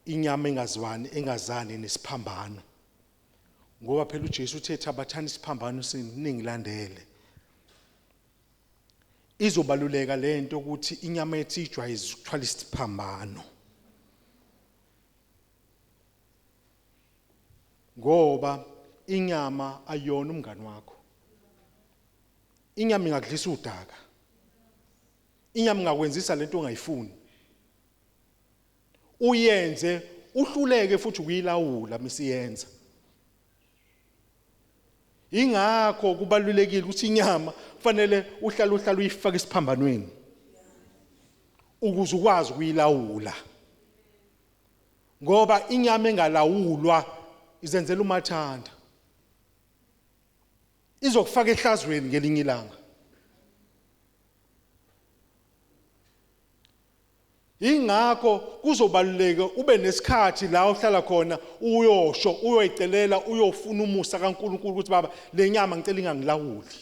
inyama engazani nesiphambano. Ngoba phela uJesu uthe thabathani isiphambano siningilandele. Izobaluleka lento ukuthi inyama ethi ijwayeze ukuthwala isiphambano. Ngoba inyama ayona umngani wakho. Inyama ingakudlisa udaka. Inyama ingakwenzisa lento ongayifuni. Uyenze uhluleke futhi ukuyilawula masiyenza. Ingakho kubalulekile ukuthi inyama kufanele uhlala uyifaka isiphambanweni ukuze ukwazi ukuyilawula. Ngoba inyama engalawulwa izenzela umathanda. Izokufaka ehlazweni ngelinye ilanga. Ingakho kuzobaluleka ube nesikhathi la uhlala khona uyosho uyoyicelela uyofuna umusa kaNkulunkulu ukuthi baba le nyama ngicela ingangilawuli.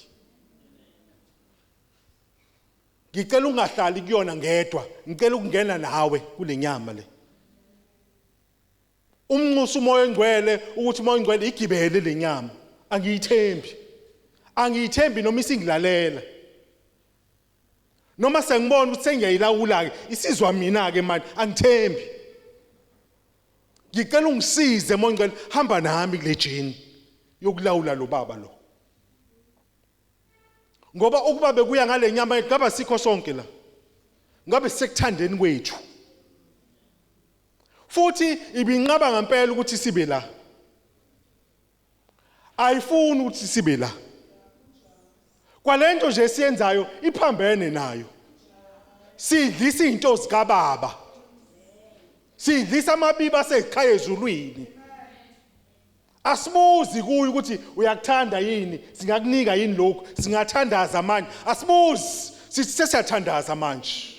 Ngicela ungahlali kuyona ngedwa, ngicela ukungena nawe kule nyama le. Umnxusa umoya engcwele ukuthi umoya engcwele igibele le nyama. Angiyithembi. Angiyithembi noma isingilalela. Noma sengibona ukuthi sengiyayilawula ke isizwa mina ke manje angithembi. Ngicela ungisize moya ngicela hamba nami kule jini yokulawula lo baba lo. Ngoba ukuba bekuya ngale nyama ngaba sikho sonke la. Ngabe sekuthandeni kwethu. Futhi ibinqaba ngempela ukuthi sibe la. Ayifuni ukuthi sibe la. Kwalento nje siyenzayo iphambene nayo. Sidlisa izinto zikaBaba. Sidlisa amabiba asekhaya ezulwini. Asibuzi kuyo ukuthi uyakuthanda yini, singakunika yini lokho, singathandaza manje. Asibuzi, sithi sesiyathandaza manje.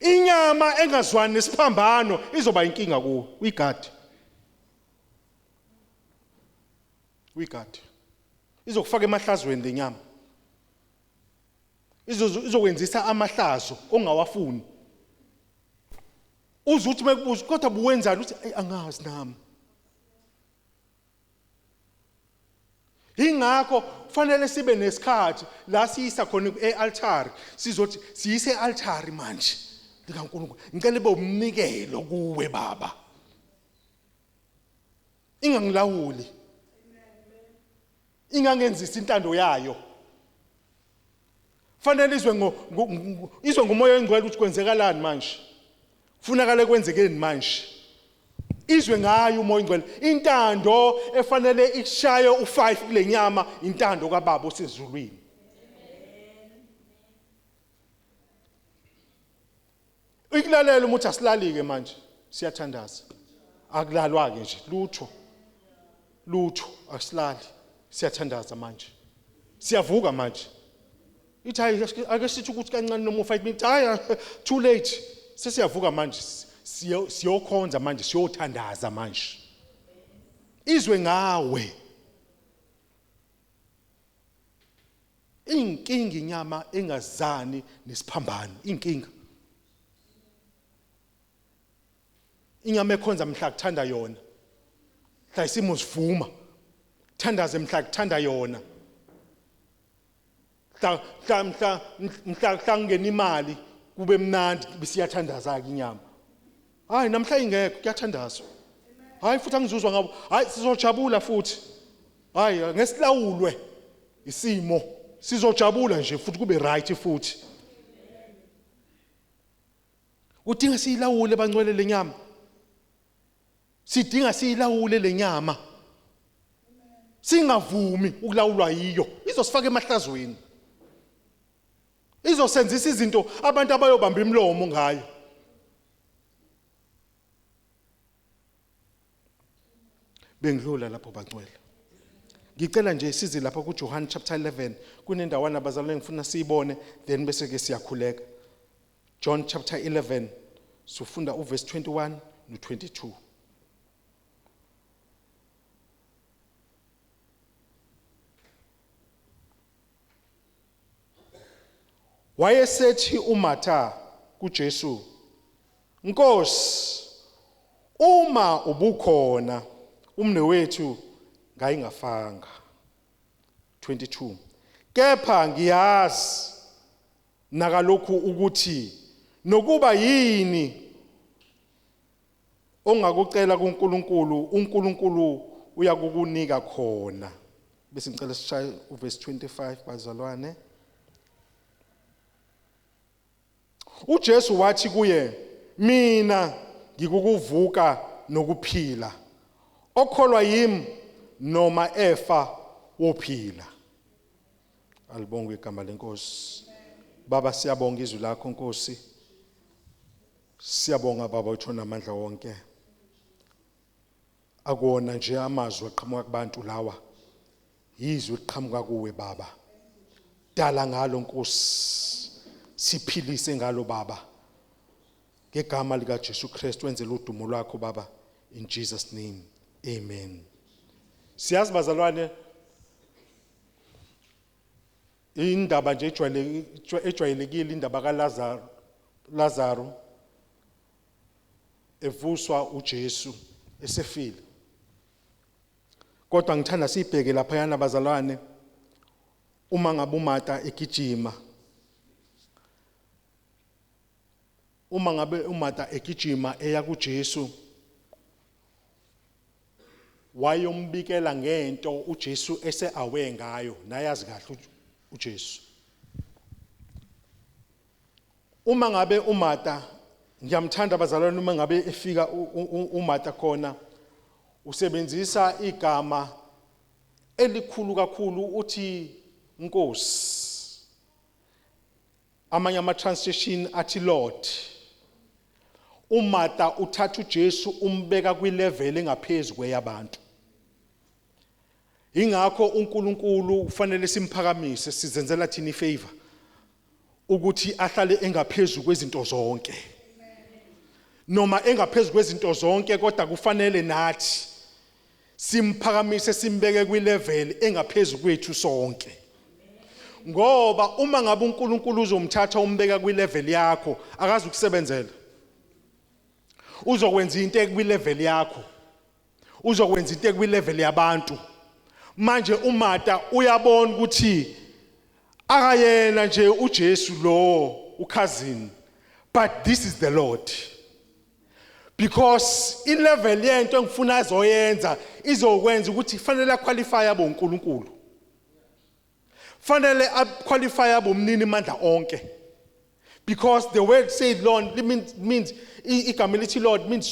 Inyama engazwani nesiphambano izoba inkinga kuwe, uyigadi. Uyigadi. Izokufaka emahlazweni lenyama. Izokwenzisa amahlazo ongawafuni. Uzuthi mekubuza kodwa buwenzani uthi angazi nami. Ingakho kufanele sibe nesikhathi la siyisa khona ealtar sizothi siyise ealtar manje likaNkulunkulu. Ngicela bomnikelo kuwe baba. Ingangilawuli. Ingangenzisa intando yayo. Fanele izwe ngomoya engcwele ukuthi kwenzekalani manje. Kufunakala kwenzekeni manje. Izwe ngayo umoya engcwele. Intando efanele ishaye u5 kule nyama intando kaBaba osezulwini. Ikulalela umuthi asilalike manje siyathandaza. Akulalwa ke nje lutho akusilali. Siyathandaza manje. Siyavuka manje. Ithi ake sithi ukuthi kancane noma u5 minutes hayi too late. Sesiyavuka manje siyokhonza manje siyothandaza manje. Izwe ngawe. Inkinga inyama engazani nesiphambano, inkinga. Inyama ekhonza mhla kuthanda yona. Mhla isimo sivuma. Thandaze mhla kuthanda yona. Mhla ngena imali kube mnandi bisiyathandaza ke inyama. Hayi namhla ingekho kuyathandazwa. Hayi futhi angizuzwa ngabo. Hayi sizojabula futhi. Hayi ngesilawulwe isimo sizojabula nje futhi kube right futhi. Udinga siyilawule bangcwele lenyama. Sidinga siyilawule lenyama. Singavumi ukulawulwa yiyo. Izosifaka emahlazweni. Izosenzisa izinto abantu abayobamba imlomo ngayo. Bengidlula lapho bangcwele. Ngicela nje size lapha kuJohn chapter 11 kunendawana abazalwane ngifuna siyibone then bese ke siyakhuleka. John chapter 11 sifunda uverse 21 no22. Wayesethi uMatha kuJesu, Nkosi, uma ubukhona umnewethu ngayingafanga. 22. Kepha ngiyazi nakalokhu ukuthi nokuba yini ongakucela kuNkulunkulu, uNkulunkulu uyakukunika khona. Bese ngicela sishaye uverse 25 bazalwane. uJesu wathi kuye, mina ngikukuvuka nokuphila. Okholwa yimi noma efa wophila. Alibonge igama leNkosi. Baba siyabonga izwi lakho Nkosi. Siyabonga Baba uthona amandla wonke. Akuona nje amazwi aqhamuka kubantu lawa. Yizwi liqhamuka kuwe Baba. Dala ngalo Nkosi. Siphilise ngalo Baba. Ngegama lika Jesu Kristu wenzele udumo lwakho Baba. In Jesus name. Amen. Siyazi bazalwane indaba nje ejwayelekile indaba kaLazaro evuswa uJesu esefile. Kodwa ngithanda sibheke lapha yana bazalwane uma ngabe uMartha egijima. Uma ngabe uMartha egijima eya kuJesu wayombikela ngento uJesu ese-awe ngayo nayazi kahle uJesu. Uma ngabe uMartha ngiyamthanda abazalwane uma ngabe efika uMartha khona usebenzisa igama elikhulu kakhulu uthi Nkosi. Amanye ama-translation athi Lord. uMartha uthatha uJesu umbeka kwilevel engaphezulu kweyabantu. Ingakho uNkulunkulu ufanele simphakamise sizenzela thina ifavor ukuthi ahlale engaphezulu kwezinto zonke. Noma engaphezulu kwezinto zonke kodwa kufanele nathi simphakamise simbeke kwilevel engaphezulu kwethu sonke. Ngoba uma ngabe uNkulunkulu uzomthatha umbeka kwilevel yakho akazi ukusebenzela. Uzokwenza into ekwilevel yakho. Uzokwenza into ekwilevel yabantu. Manje uMartha uyabona ukuthi akayena nje uJesu lo ukhazini, but this is the Lord. Because ilevel yento engifuna azoyenza izokwenza ukuthi fanele aqualify abo uNkulunkulu. Fanele aqualify abo umnini mandla onke. Because the word said Lord means igama elithi Lord means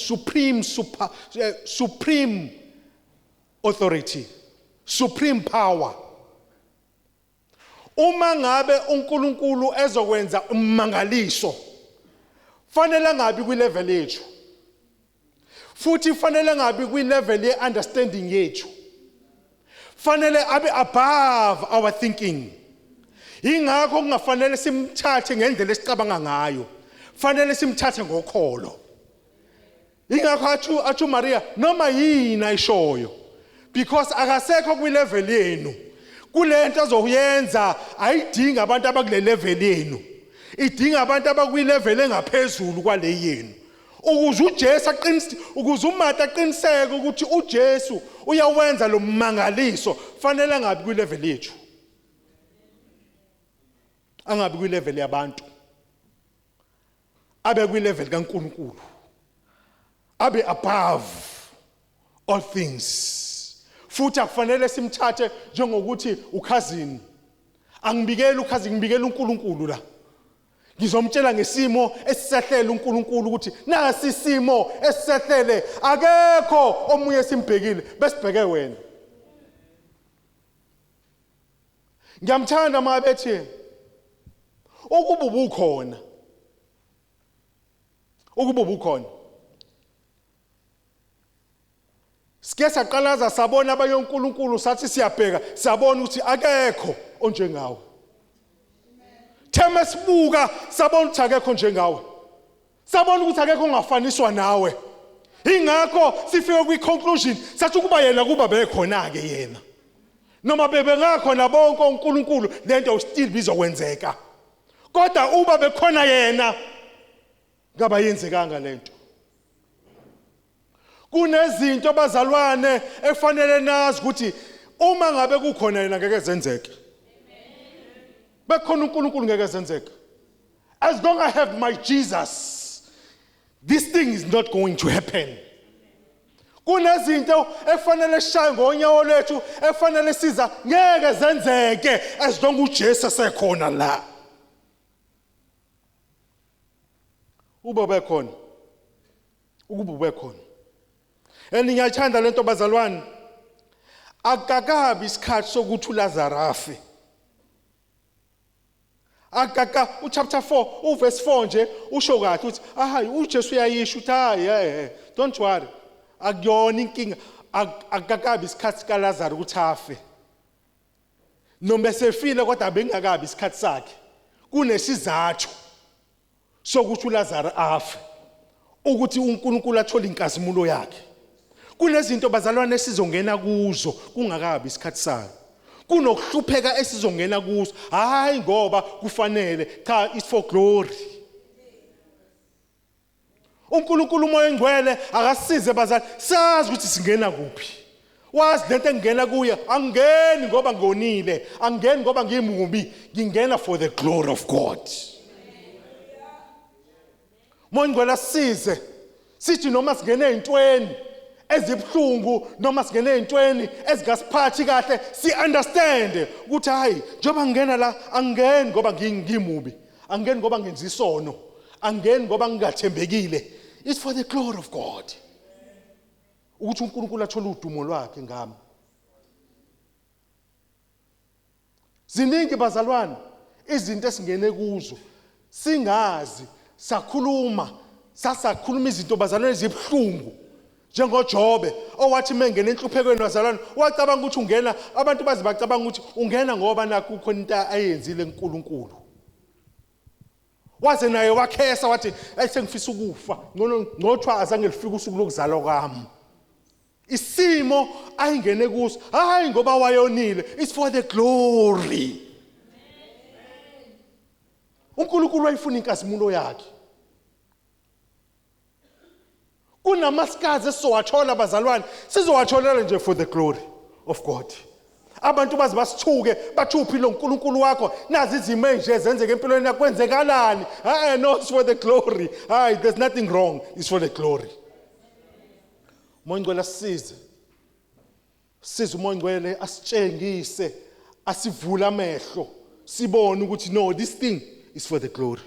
supreme authority, supreme power. Uma ngabe uNkulunkulu ezokwenza umangaliso fanele ngabi kwilevel yethu. Futhi fanele ngabi kwilevel yeunderstanding yethu. Fanele abe above our thinking. Ingakho kungafanele simthathe ngendlela esicabanga ngayo. Fanele simthathe ngokholo. Ingakho athi Maria noma yini ayishoyo. Because akasekho kwilevel yenu. Kulento azoyenza ayidinga abantu abakule level yenu. Idinga abantu abakwilevel engaphezulu kwale yenu. Ukuze uJesu ukuze uMartha aqiniseke ukuthi uJesu uyawenza lo mangaliso fanele angabi kwilevel yethu. Angabi kwilevel yabantu. Abe kwilevel kaNkulunkulu. Abe above all things. Futhi akufanele simthathe njengokuthi ukhazini. Angibikela ukhazini, ngibikela uNkulunkulu la. Ngizomtshela ngesimo esisahlele uNkulunkulu ukuthi nasi isimo esisahlele akekho omunye simbhekile besibheke wena. Ngiyamthanda mabethi ukububukhona. Ukububukhona. Sike saqalaza sabona abayonkulunkulu sathi siyabheka sabona ukuthi akekho onjengawe. Thema sibuka sabona ukuthi akekho njengawe. Sabona ukuthi akekho ongafaniswa nawe. Ingakho sifike kwi-conclusion sathi ukuba yena kuba bekhona ke yena. Noma bebengakhona bonke uNkulunkulu lento still bizokwenzeka. Kodwa uba bekhona yena ngaba yenzekanga lento. Kunezinto bazalwane efanele nazi ukuthi uma ngabe kukhona yena ngeke zenzeke. Bekhona uNkulunkulu ngeke zenzeke. As long as I have my Jesus, this thing is not going to happen. Kunezinto efanele shaye ngonyawo lethu efanele siza ngeke zenzeke as long uJesu sekhona la. Ukuba bekhona. Ngiyathanda lento bazalwane. Akakabi isikhathi sokuthi uLazarus akaka uchapter 4 uverse 4 nje usho kahle uthi hayi uJesu uyayisho uthi hayi don't worry akuyona inkinga akakabi isikhathi kaLazarus ukuthi afe noma sefile kodwa bengakabi isikhathi sakhe kunesizathu sokuthi uLazarus afe ukuthi uNkulunkulu athole inkazimulo yakhe. Kunezinto bazalwane esizongena kuzo kungakabi isikhathi sayo. Kunokuhlupheka esizongena kuzo hayi ngoba kufanele cha it's for glory. uNkulunkulu umoya engcwele akasize bazali sazi ukuthi singena kuphi. Wazi lento engena kuye angeni ngoba ngonile, angeni ngoba ngimubi, ngingena for the glory of God. Moya engcwele asize sithi noma singene ezintweni ezibhlungu noma singene ezintweni ezingasiphathi kahle si understand ukuthi hayi njoba ngena la angeni ngoba ngimubi, angeni ngoba ngenza isono, angeni ngoba ngingathembekile. It's for the glory of God. Ukuthi uNkulunkulu athole udumo lwakhe ngami. Ziningi bazalwane izinto esingene kuzo singazi sakhuluma izinto bazalwane ezibhlungu njengoJobe owathi mengene enhluphekweni bazalwane wacabanga ukuthi ungena abantu bazi bacabanga ukuthi ungena ngoba nakho kukhona into ayenzile uNkulunkulu. Waze naye wakhesa wathi ayisengifisa ukufa ngothwa azange lifike usuku lokuzalwa kwami. Isimo ayingene kuso hayi ngoba wayonile, it's for the glory. uNkulunkulu wayifuna inkazimulo yakhe. Kunamaskazi esizowathola bazalwane sizowatholela nje for the glory of God. Abantu bazi basithuke bathi uphilo uNkulunkulu wakho nazi izimo nje zenzeke empilweni yakho kwenzekalani. No, it's for the glory. There's nothing wrong, it's for the glory. Moya ngcwele asize umoya ngcwele asitshengise asivula amehlo sibone ukuthi no, this thing is for the glory.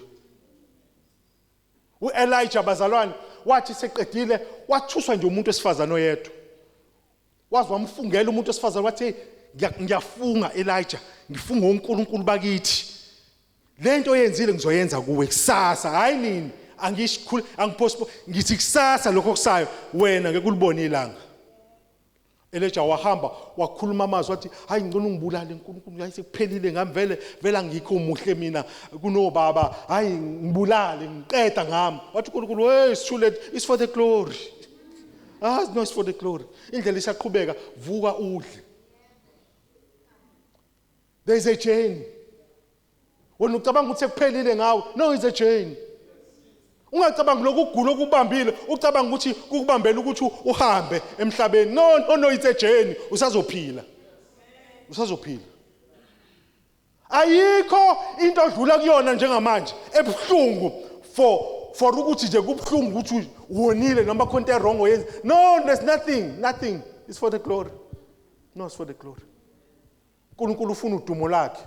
uElijah bazalwane wathi seqedile wathuswa nje umuntu esifazana oyedwa. Wazi wamfungela umuntu esifazana wathi ngiyafunga Elijah, ngifunga uNkulunkulu bakithi. Lento oyenzile ngizoyenza kuwe kusasa. Hayi nini angishikhulu angipostpone ngithi kusasa lokho kusayo wena ngeke ulibone ilanga. Elijah wahamba wakhuluma amazwi wathi hayi ngicela ungibulale uNkulunkulu hayi sekuphelile ngami vele angikho umuhle mina kunobaba hayi ngibulale ngiqeda ngami. Wathi uNkulunkulu hey it's too late, it's for the glory. No, it's for the glory. Indlela isaqhubeka vuka udle. There is a journey. Wena ucabanga ukuthi sekuphelile ngawe, no, it's a journey. Ungacabanga lokugula okubambile ucabanga ukuthi kukubambela ukuthi uhambe emhlabeni. No, it's a journey. Usazophila. Ayikho into odlula kuyona njengamanje ebuhlungu for ukuthi nje kubhlungu ukuthi uwonile noma khona into wrong oyenza. No, there's nothing. It's for the glory. No, it's for the glory. uNkulunkulu ufuna udumo lakhe.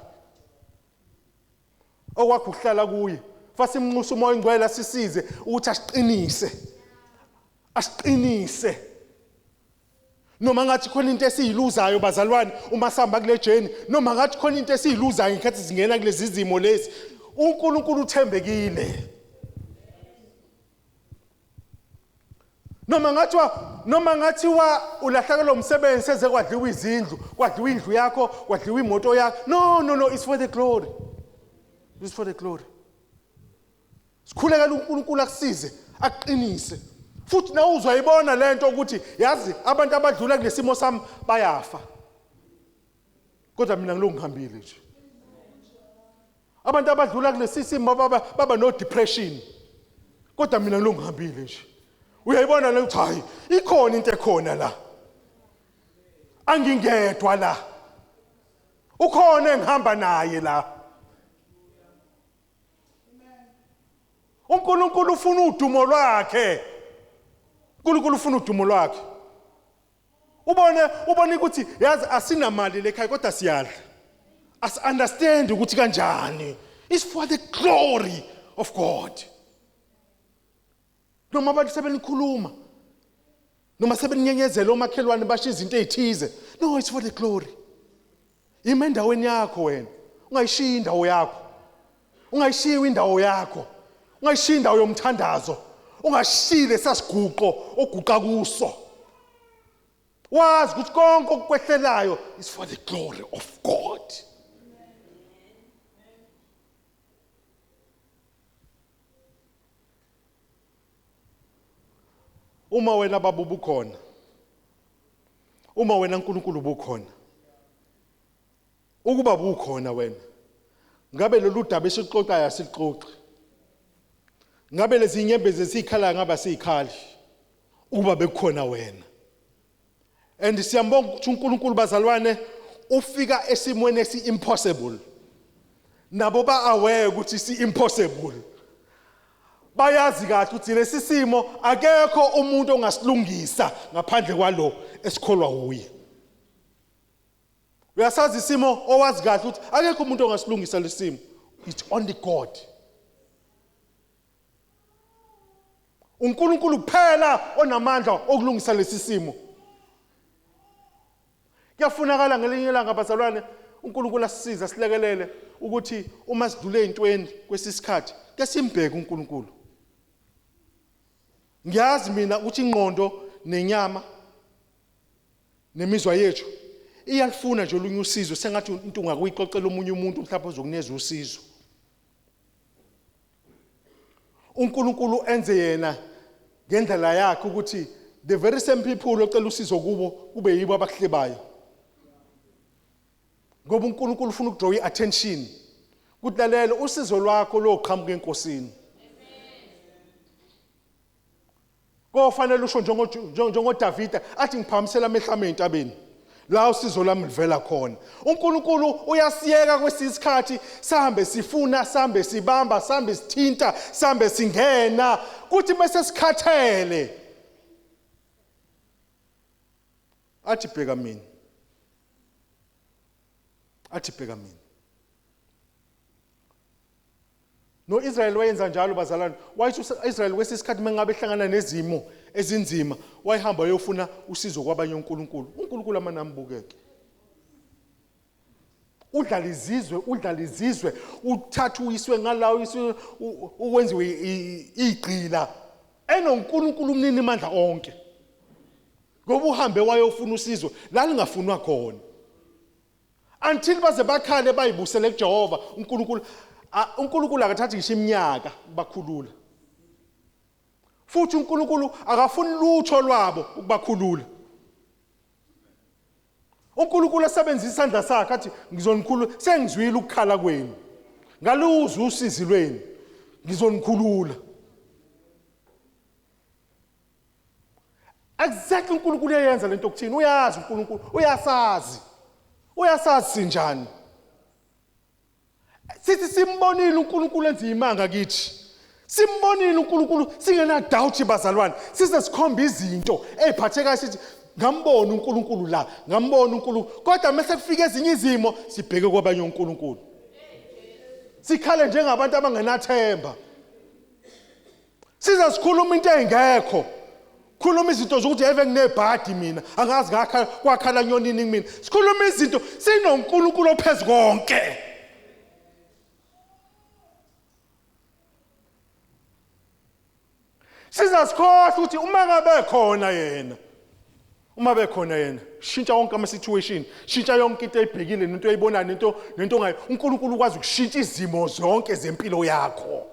Okwakho uhlala kuye. Fase imnxusa umoya ngcwele asisize ukuthi asiqinise. Noma ngathi khona into esiyiluzayo bazalwane uma sihamba kule journey, noma ngathi khona into esiyiluzayo ngekhathi singena kulezi zimo lezi, uNkulunkulu uthembekile. Noma ngathi ulahlekelwa umsebenzi seze kwadliwa izindlu, kwadliwa indlu yakho, kwadliwa imoto yakho. No, it's for the glory. It's for the glory. Sikhulekela uNkulunkulu akusize, aqinise. Futhi na uzwayibona lento ukuthi yazi abantu abadlula kulesimo sami bayafa. Kodwa mina ngilongihambile nje. Abantu abadlula kulesimo baba no depression. kodwa mina ngilongihambile nje. Uyayibona le ukuthi hayi ikhona into ekhona la. Angingedwa la. Ukhona engihamba naye la. uNkulunkulu ufuna udumo lwakhe. uNkulunkulu ufuna udumo lwakhe. Ubone ukuthi yazi asinamali lekhaya kodwa siyadla. As understand ukuthi kanjani. It's for the glory of God. Noma abantu sebenikhuluma. Noma sebeninyenyezela omakhelwane basho izinto ezithize. No, it's for the glory. Ime endaweni yakho wena. Ungayishiya indawo yakho. Ungayishiya indawo yakho. Ungayishiya indawo yomthandazo. Ungashile sasiguqo oguqa kuso. Wazi ukuthi konke okukwehlelayo is for the glory of God. Uma wena baba ubukhona. Uma wena uNkulunkulu ubukhona. Ukuba bukhona wena. Ngabe lolu daba esixoxayo asixoxe. Ngabe lezi inyembezi esikhala ngaba sikhali. Ukuba bekukhona wena. And siyambonga ukuthi uNkulunkulu bazalwane ufika esimweni esi-impossible. Nabo ba-aware ukuthi si-impossible. Bayazi kahle ukuthi lesi simo akekho umuntu ongasilungisa ngaphandle kwalo esikholwa uye. Uyasazi isimo owazi kahle ukuthi akekho umuntu ongasilungisa lesi simo. It's only God. uNkulunkulu kuphela onamandla okulungisa lesi simo. Kuyafunakala ngelinye ilanga bazalwane uNkulunkulu asisiza silekelele ukuthi uma sidlule ezintweni kwesisikhathi ke simbheke uNkulunkulu. Ngiyazi mina ukuthi ingqondo nenyama nemizwa yethu iyalifuna nje olunye usizo sengathi into ungakuyixoxela omunye umuntu mhlawumbe ozokunikeza usizo. uNkulunkulu enze yena ngendlela yakhe ukuthi the very same people ocela usizo kubo kube yibo abakuhlebayo. Ngoba uNkulunkulu ufuna ukudraw i-attention. Kudlalela usizo lwakho loqhamuka enkosini. Kofanele usho njengoDavida athi ngiphamisela amehla entabeni. La usizo lami livela khona. uNkulunkulu uyasiyeka kwesisikhathi sihambe sifuna, sihambe sibamba, sihambe sithinta, sihambe singena, kuthi bese sikhathele. Athi bheka mina. Athi bheka mina. No Israel wayenza njalo bazalwane. Wayithi uIsrael kwesisikhathi mengabe ehlangana nezimo ezinzima, wayihamba yofuna usizo kwabanye uNkulunkulu. uNkulunkulu amanambukeke. Udlala izizwe, uthatha uyiswe ngalawo iswe uwenziwe igcila. EnoNkulunkulu umnini amandla onke. Ngoba uhambe wayofuna usizo la lingafunwa khona. Until baze bakhale bayibusele kuJehova uNkulunkulu akathathi ngisho iminyaka ukubakhulula. Futhi uNkulunkulu akafuni lutho lwabo ukubakhulula. uNkulunkulu asebenzisa isandla sakhe athi ngizonikhulula, sengizwile ukukhala kwenu. Ngaluza usizi lwenu, ngizonikhulula. Exactly uNkulunkulu uyenza lento kuthini, uyazi uNkulunkulu, uyasazi. Uyasazi sinjani. Sithi simbonile uNkulunkulu enza imanga kithi. Simbonile uNkulunkulu singena doubt bazalwane. Size sikhomba izinto eziphatheka sithi ngambona uNkulunkulu la, ngambona uNkulunkulu. Kodwa mase kufika ezinye izimo sibheke kwabanye uNkulunkulu. Sikhale njengabantu abangenathemba. Size sikhuluma into engekho. Sikhuluma izinto zokuthi eve nginebhadi mina, angazi ngakha kwakhala nyonini mina. Sikhuluma izinto sinoNkulunkulu ophezulu konke. Sizasikhohlwa ukuthi uma ngabe khona yena. Uma bekhona yena, shintsha wonke ama situation, shintsha yonke into eyibhekile nento eyibona nento ngayo. uNkulunkulu ukwazi ukushintsha izimo zonke zempilo yakho.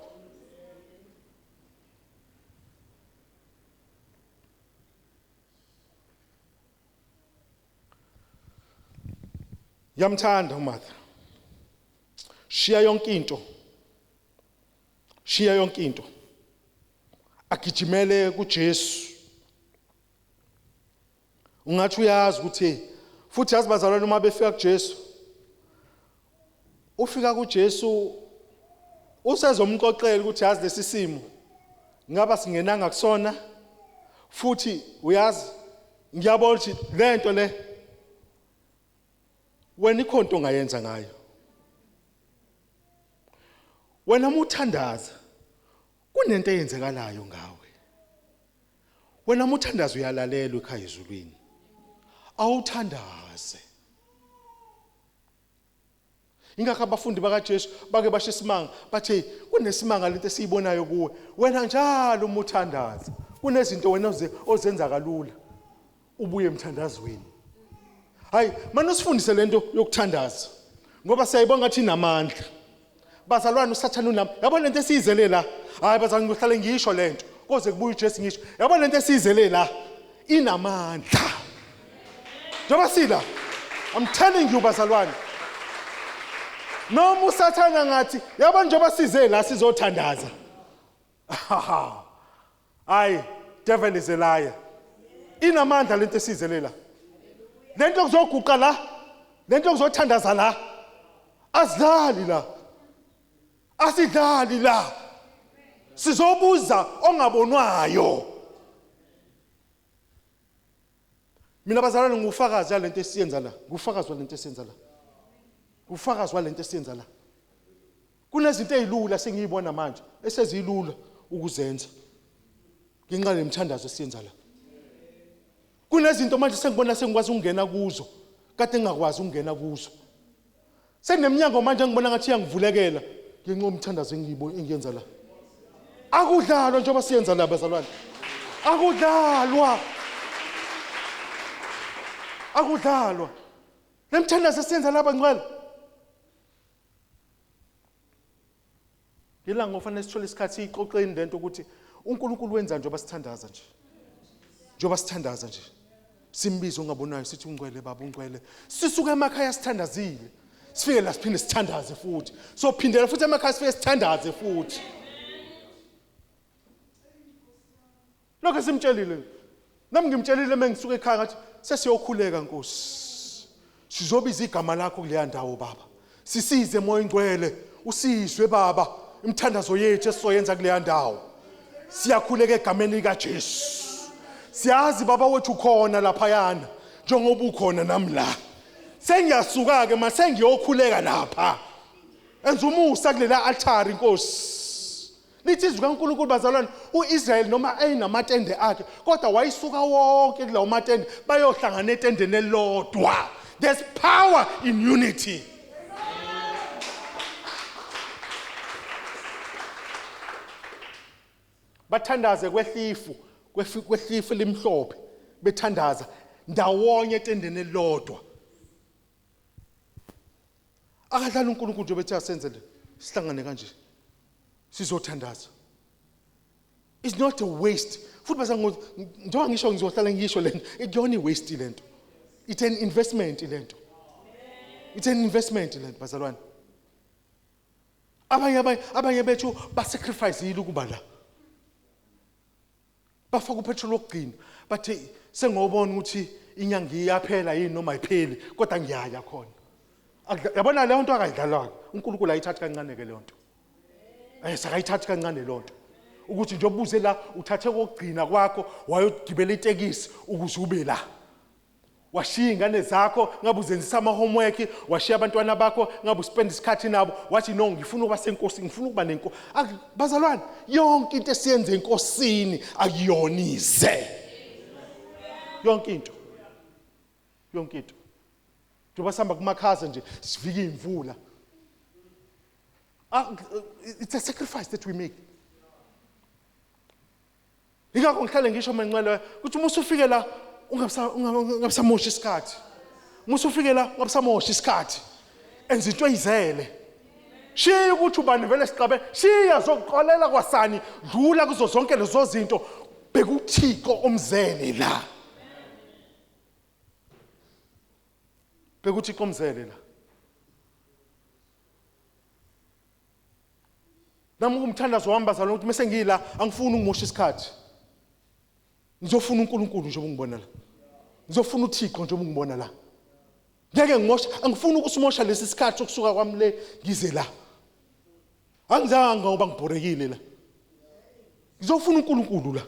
Yamthanda uMartha. Shiya yonke into. Shiya yonke into. agijimele kuJesu. Ungathi uyazi ukuthi futhi yazi bazalwane uma befika kuJesu, ufika kuJesu usezomqoqela ukuthi yazi lesi simo ngaba singenanga kusona, futhi uyazi ngiyabona ukuthi lento le wena ikhonto ongayenza ngayo. Wena umuthandaza kunento eyenzekalayo ngawe. Wena umuthandaza uyalalela ekhaya ezulwini. Awuthandaze. Ingakho abafundi bakaJesu bake basho isimanga bathi kunesimanga lento esiyibonayo kuwe. Wena njalo umuthandaza. Kunezinto wena ozenza kalula. Ubuye emthandazweni. Hayi, manje usifundise lento yokuthandaza. Ngoba siyayibona ngathi inamandla. Bazalwane uSathane unami. Yabona lento esiyizele la. Hayi bazalwane ngihlale ngisho lento. Koze kubuye uJesu ngisho. Yabona lento esiyizele la inamandla. Njoba sila. I'm telling you bazalwane. Noma uSathane ngathi yabona njoba size la sizothandaza. Hayi, devil is a liar. Inamandla lento esiyizele la. Lento kuzoguqa la. Lento kuzothandaza la. Asidlali la. Asidlali la. Sizobuza ongabonwayo. Mina bazalwane ngufakazi walento esiyenza la. Ngufakazi walento esiyenza la. Ngufakazi walento esiyenza la. Kunezinto ezilula sengiyibona manje esezilula ukuzenza. Ngenxa yemthandazo esiyenza la. Kunezinto manje sengibona sengikwazi ukungena kuzo, kade ngingakwazi ukungena kuzo. Seneminyango manje ngibona ngathi iyangivulekela ngenxa yomthandazo engiyenza la. Akudlalwa njengoba siyenza la bazalwane. Akudlalwa. Akudlalwa. Lemthandazo esiyenza la bangcwele. Ngilanga ngofanele sithole isikhathi ixoxeni lento ukuthi uNkulunkulu wenza njengoba sithandaza nje. Njengoba sithandaza nje. Simbizo ungabonayo sithi ungcwele baba ungcwele. Sisuka emakhaya sithandazile. Sifike la siphinde sithandaze futhi. So phindela futhi emakhaya sifike sithandaze futhi. Lokho simtshelile. Nami ngimtshelile mengisuka ekhaya ngathi sesiyokhuleka Nkosi. Sizobiza igama lakho kuleya ndawo baba. Sisize moya ingcwele, usizwe baba imthandazo yethu esizoyenza kuleya ndawo. Siyakhuleka egameni likaJesu. Siyazi baba wethu khona lapha yana njengoba ukhona nami la. Sengiyasuka ke mase sengiyokhuleka lapha. Enza umusa kulela altar Nkosi. Lithi izwi kaNkulunkulu bazalwane uIsrael noma ayinamatende akhe kodwa wayisuka wonke kulawo matende bayohlangana etendeni elilodwa. There's power in unity. Bathandaze kwehlifu limhlophe bethandaza ndawonye etendeni elilodwa. Akadlala uNkulunkulu nje bethi asenzele sihlangane kanje sizothandaza. It's not a waste. Futhi bazango njengoba ngisho ngizohlala ngisho lento ikuyona iwaste lento. It's an investment lento. It's an investment lento bazalwane. Abanye bethu ba sacrifice yini ukuba la. Bafaka upetrol okugcina bathi sengobona ukuthi inyanga iyaphela yini noma ayipheli kodwa ngiyaya khona. Yabona le nto akayidlalanga uNkulunkulu ayithatha kancane ke le nto. Sakayithatha kancane le nto. Ukuthi nje obuze la uthathe kokugcina kwakho wayogibela itekisi ukuze ube la. Washiya ingane zakho ngabe uzenzisa ama homework, washiya abantwana bakho ngabe uspend isikhathi nabo, wathi no ngifuna ukuba senkosini, ngifuna ukuba nenkosi. Bazalwane, yonke into esiyenze enkosini akuyonize. Yonke into. Yonke into. Njoba sihamba kumakhaza nje sivike imvula. It's a sacrifice that we make. Ingakho ngihlale ngisho manqele ukuthi uma usufike la ungabisamoshi isikhathi. Uma usufike la ungabisamoshi isikhathi. Enza into eyizele. Shiya ukuthi ubani vele siqabe, shiya zokuqolela kwasani, dlula kuzo zonke lezo zinto, bheka uThixo omzele la. Bheka uThixo omzele la. nami kumthandazo wami bazalwane ukuthi mase ngila angifuni ukungimosha isikhathi. Ngizofuna uNkulunkulu nje ungibona la. Ngizofuna uThixo nje ungibona la. Ngeke ngimosha, angifuni ukusimosha lesi sikhathi sokusuka kwami le ngize la. Angizange ngoba ngibhorekile la. Ngizofuna uNkulunkulu la.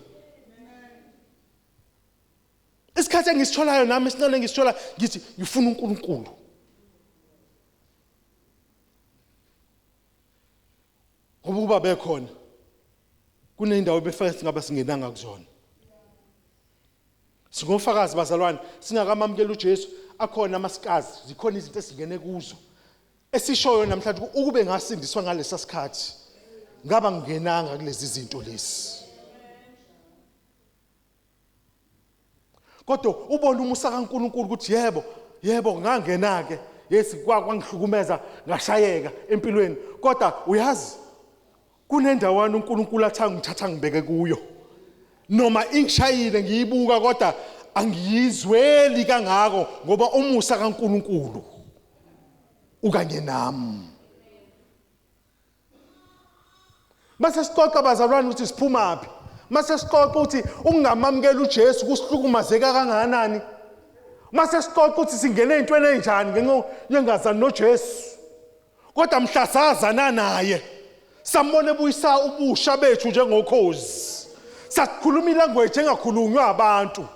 Isikhathi engisitholayo nami isincane ngisithola ngithi ngifuna uNkulunkulu. Ngoba kuba bekhona kunendawo ebefike singaba singenanga kuzona. Singofakazi bazalwane singakamamukela uJesu akhona amasikazi zikhona izinto esingene kuzo esishoyo namhlanje ukube ngasindiswa ngalesa sikhathi ngaba ngingenanga kulezi zinto lezi. Kodwa ubona umusa kaNkulunkulu ukuthi yebo ngangena ke yes kwangihlukumeza ngashayeka empilweni kodwa uyazi kunendawana uNkulunkulu athanga ngithatha ngibeke kuyo noma ingishayile ngiyibuka kodwa angiyizweli kangako ngoba umusa kaNkulunkulu ukanye nami. Mase sixoxa bazalwane ukuthi siphuma phi, mase sixoxa ukuthi ungamamukela uJesu kusihlukumazeka kangakanani, mase sixoxa ukuthi singene ezintweni enjani ngenxa yengazani noJesu kodwa mhla sazana naye sambone ebuyisa ubusha bethu njengokhozi. Sakhuluma ilanguage engakhulunywa abantu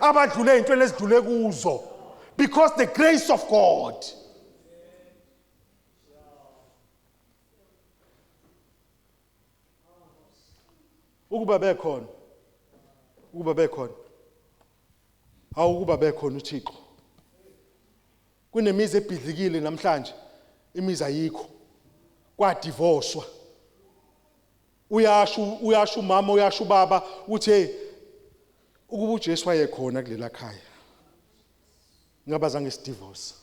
abadlule ezintweni ezidlule kuzo because the grace of God. Ukuba bekhona awukuba bekhona uThixo. Kunemizi ebhidlikile namhlanje, imizi ayikho, kwadivorcwa. Uyasho mama uyasho baba uthi hey ukuba uJesu wayekhona kulela khaya ngaba zange sidivorce.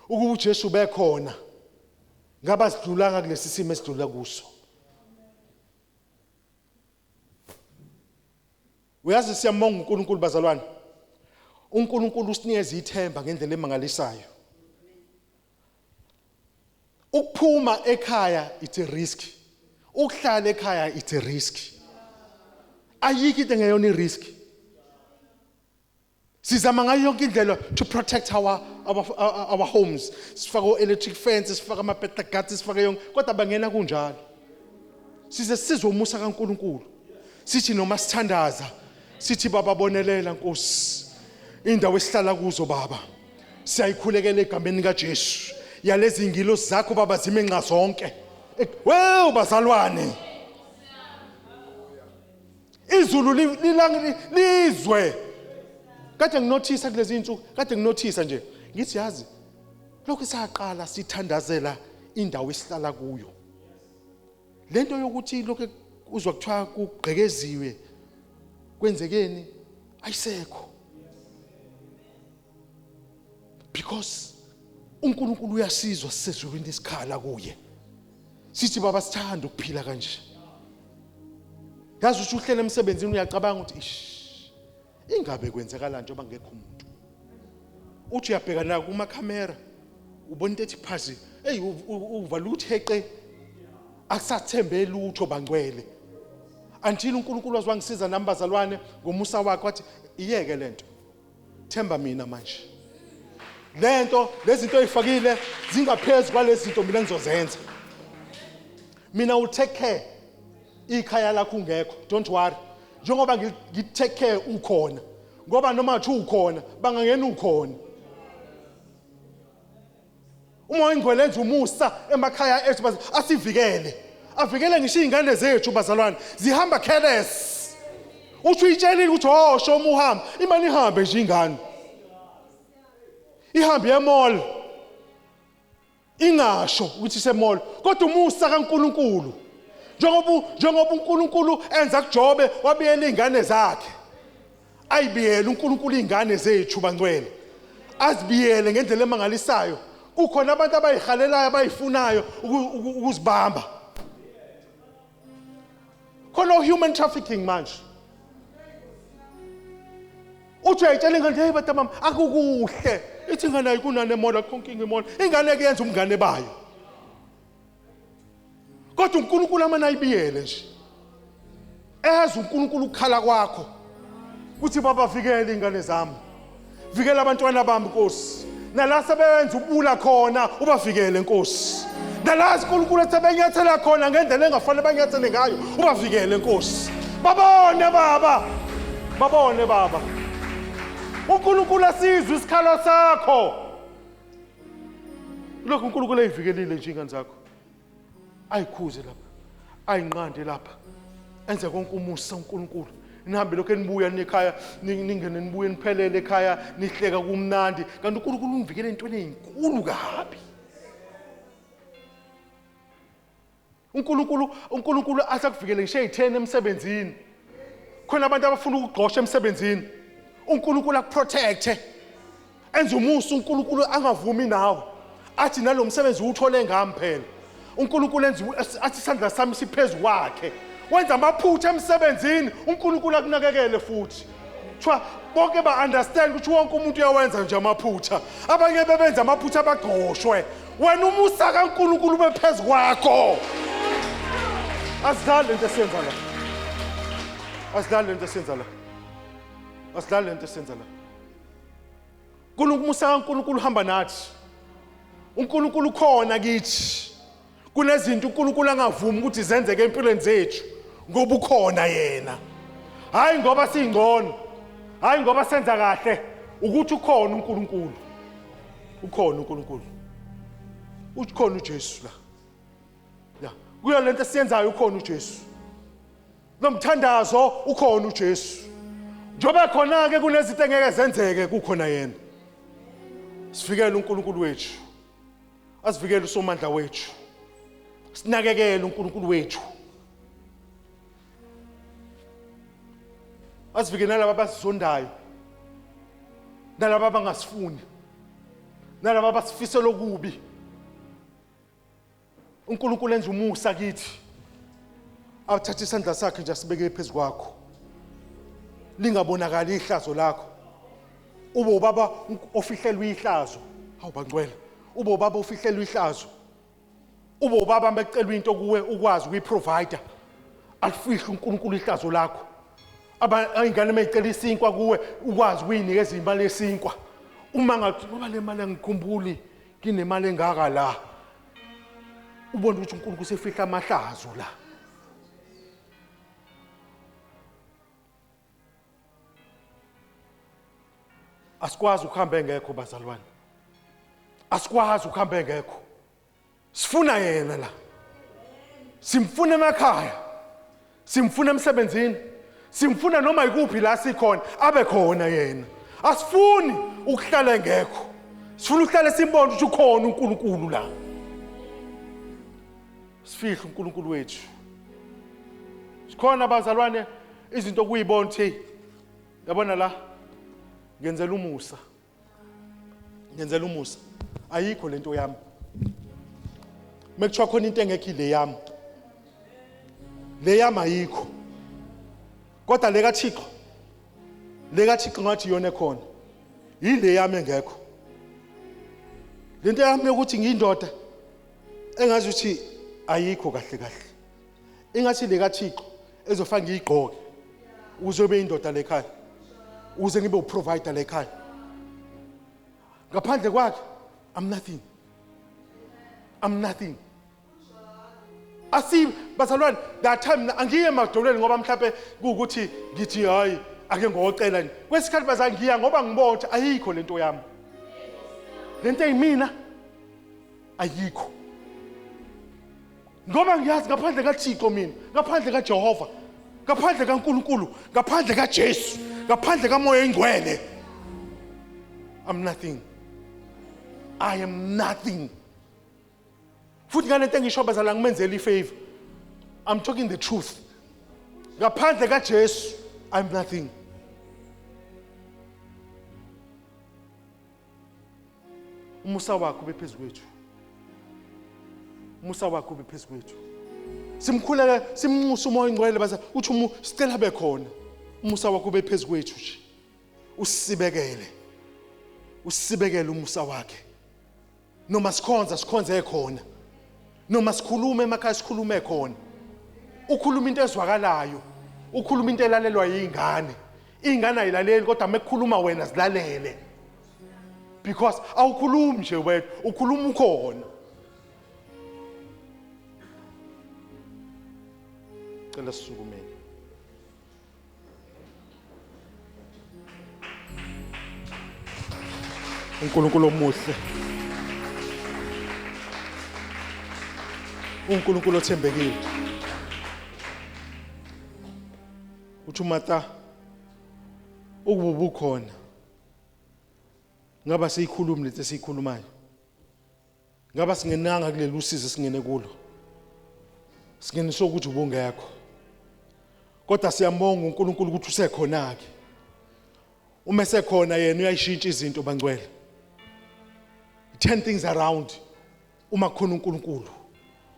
Ukuba uJesu bekhona ngaba sidlulanga kulesi simo esidlula kuso. Uyazi siyambonga uNkulunkulu bazalwane. uNkulunkulu usinikeza ithemba ngendlela emangalisayo. Ukuphuma ekhaya it's a risk. Ukuhlala ekhaya it's a risk. Ayikho into engeyona risk. Sizama ngayo yonke indlela to protect our homes. Sifaka electric fences, sifaka ama-better guards, sifaka yonke kodwa bangena kunjalo. Size sizwe umusa kaNkulunkulu. Sithi noma sithandaza, sithi baba bonelela Nkosi. Indawo esihlala kuzo baba. Siyayikhulekela egameni kaJesu. Yalezi ingilosi zakho baba zimenqa zonke. Wow bazalwane. Izulu lizwe. Kade nginothisa kulezi insuku, kade nginothisa nje. Ngithi yazi lokho siyaqala sithandazela indawo esihlala kuyo. Lento yokuthi lokho uzwa kuthiwa kugqekeziwe kwenzekeni ayisekho. Because uNkulunkulu uyasizwa sisezweni lesikhala kuye. Sithi baba sithanda ukuphila kanje. Yazi ukuthi uhlele emsebenzini uyacabanga ukuthi ingabe kwenzekala njengoba ngekho umuntu. Uthi uyabhekana kuma camera ubona into ethi phazi hey uvala utheqe akusathembe lutho bangcwele. Until uNkulunkulu wazwangisiza nami bazalwane ngomusa wakhe wathi iyeke lento. Themba mina manje. Lento lezinto ezifakile zingaphezulu kwalezi zinto mina ngizozenza. Mina will take care ikhaya lakho ungekho. Don't worry. Njengoba ngitake care ukhona. Ngoba noma uthi ukhona bangangena ukhona. Uma ingcwele enza umusa emakhaya ethu asivikele. Avikele ngisho izingane zethu bazalwane zihamba careless. Uthi uyitshelile ukuthi oh shoma uhamba imali ihambe nje ingane. Ihambe emall. Ingasho ukuthi semall kodwa umusa kaNkulunkulu. Njengoba uNkulunkulu enza kuJobe wabiyela izingane zakhe. Ayibiyele uNkulunkulu izingane zethu bangcwele. Azibiyele ngendlela emangalisayo. Kukhona abantu abayihalelayo abayifunayo ukuzibamba. Khona human trafficking manje. Uthi uyayitshela ingane hey batamama akukuhle ithi ingane ayikunane mola konkinga imola ingane ke yenza umngane bayo kodwa uNkulunkulu amana ayibiyele nje eza uNkulunkulu ukukhala kwakho uthi baba vikela ingane zami vikela abantwana bami Nkosi nala sebenza ubula khona ubavikele Nkosi nalazi uNkulunkulu esebenyathela khona ngendlela engafanele banyathele ngayo ubavikele Nkosi babone baba uNkulunkulu asizwe isikhalo sakho lokho uNkulunkulu ayivikelile nje ingane zakho ayikhuze lapha ayinqande lapha enze konke umusa uNkulunkulu nihambe lokho enibuya nekhaya ningene nibuye niphelele ekhaya nihleka kumnandi kanti uNkulunkulu univikele intweni ezinkulu kabi uNkulunkulu asakuvikele ngisho eyi10 emsebenzini khona abantu abafuna ukugqosha emsebenzini uNkulunkulu akuprotecte enze umusa uNkulunkulu angavumi nawe athi nalomsebenzi uthole ngami phela uNkulunkulu enze athi isandla sami siphezulu kwakhe wenza amaphutha emsebenzini uNkulunkulu akunakekele futhi kuthiwa bonke ba-understand ukuthi wonke umuntu uyawenza nje amaphutha abanye bebenza amaphutha abagqoshwe wena umusa kaNkulunkulu bephezulu kwakho asidlale lento esenza la asidlale lento esenza la asidlale lento esenza la umusa kaNkulunkulu hamba nathi uNkulunkulu khona kithi kunezinto uNkulunkulu angavumi ukuthi zenzeke empilweni zethu ngoba ukhona yena hayi ngoba singcono hayi ngoba senza kahle ukuthi ukhona uNkulunkulu ukhona uNkulunkulu ukhona uJesu la ya kuyo lento esiyenzayo ukhona uJesu nomthandazo ukhona uJesu njobe khona ke kunezinto engeke zenzeke kukhona yena sifikele uNkulunkulu wethu asivikele usomandla wethu sinakekele uNkulunkulu wethu asivikele nalabo abasizondayo nalabo abangasifuni nalabo abasifisela okubi uNkulunkulu enza umusa kithi awuthatha isandla sakhe nje asibeke phezulu kwakho lingabonakala ihlazo lakho ube ubaba ofihlelwe ihlazo awubangcwele ube ubaba ofihlelwe ihlazo ube ubaba becelwa into kuwe ukwazi ukuyiprovider alifihle uNkulunkulu ihlazo lakho ingane mayicela isinkwa kuwe ukwazi ukuyinikeza imali yesinkwa uma ngathi ngoba le mali angikhumbuli kinemali engaka la ubone ukuthi uNkulunkulu sefihla amahlazo la asikwazi ukuhamba engekho bazalwane asikwazi ukuhamba engekho sifuna yena la simfuna emakhaya simfuna emsebenzini simfuna noma ikuphi la sikhona abe khona yena asifuni ukuhlala engekho sifuna ukuhlala simbone ukuthi ukhona uNkulunkulu la sifihle uNkulunkulu wethu sikhona bazalwane izinto kuyibona ukuthi yabona la ngenzela umusa ayikho lento yami mekuthiwa khona into engekho le yami ayikho kodwa le kaThixo ngathi yona ekhona yile yami engekho lento yami ukuthi ngiyindoda engazi ukuthi ayikho kahle engathi le kaThixo ezofaka ngiyigqoke uzobe indoda lekhaya uze ngibe uprovider lekhaya ngaphandle kwakhe I'm nothing asi bazalwane that time angiye emadolweni ngoba mhlawumbe ukuthi ngithi hayi ake ngocela nje kwesikhathi bazangiya ngoba ngibona ukuthi ayikho lento yami lento eyimina ayikho ngoba ngiyazi ngaphandle kaThixo mina ngaphandle kaJehova ngaphandle kaNkulunkulu ngaphandle kaJesu ngaphandle kaMoya Oyingcwele I'm nothing I am nothing futhi ngalento engisho bazala ngimenzela ifavor I'm talking the truth ngaphandle kaJesu I'm nothing umusa wakho bephezulu kwethu umusa wakho bephezulu kwethu simkhuleka simnxusa uMoya Oyingcwele baza uthi sicela bekhona umusa wakho bephezulu kwethu nje usibekele usibekele umusa wakhe. Noma sikhonze khona. Noma sikhulume emakhaya sikhulume khona. Ukhuluma into ezwakalayo, ukhuluma into elalelwa yingane. Ingane ayilaleli kodwa mekukhuluma wena zilalele. Because awukhulumi nje wena, ukhuluma ukhona. Cela sisukumeni. uNkulunkulu omuhle. uNkulunkulu othembekile. Uthi uMatha ukububu khona. Ngaba siyikhulumi lethe siyikhulumayo. Ngaba singenanga kuleli usizo singene kulo. Singene sokuthi ubongekho. Kodwa siyambonga uNkulunkulu ukuthi usekhona ke. Uma esekhona yena uyayishintsha izinto bangcwele. Turn things around uma khona uNkulunkulu.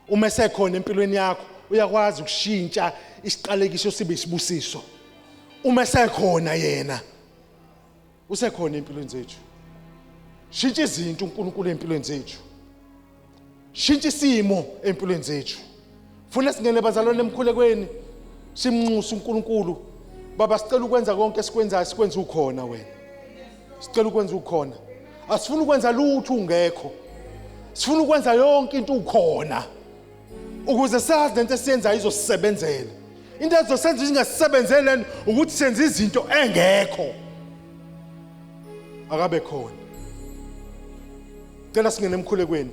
Uma esekhona empilweni yakho uyakwazi ukushintsha isiqalekiso sibe isibusiso. Uma esekhona yena usekhona empilweni zethu. Shintsha izinto uNkulunkulu empilweni zethu. Shintsha isimo empilweni zethu. Funa singene bazalwane emkhulekweni simnxusa uNkulunkulu. Baba sicela ukwenza konke esikwenzayo sikwenza ukhona wena. Sicela ukwenza ukhona. Asifuni ukwenza lutho ungekho. Sifuna ukwenza yonke into ukhona. Ukuze sazi lento esiyenzayo izosisebenzela. Into ezosenza ingasisebenzele ukuthi senze izinto engekho. Akabe khona. Cela singene emkhulekweni.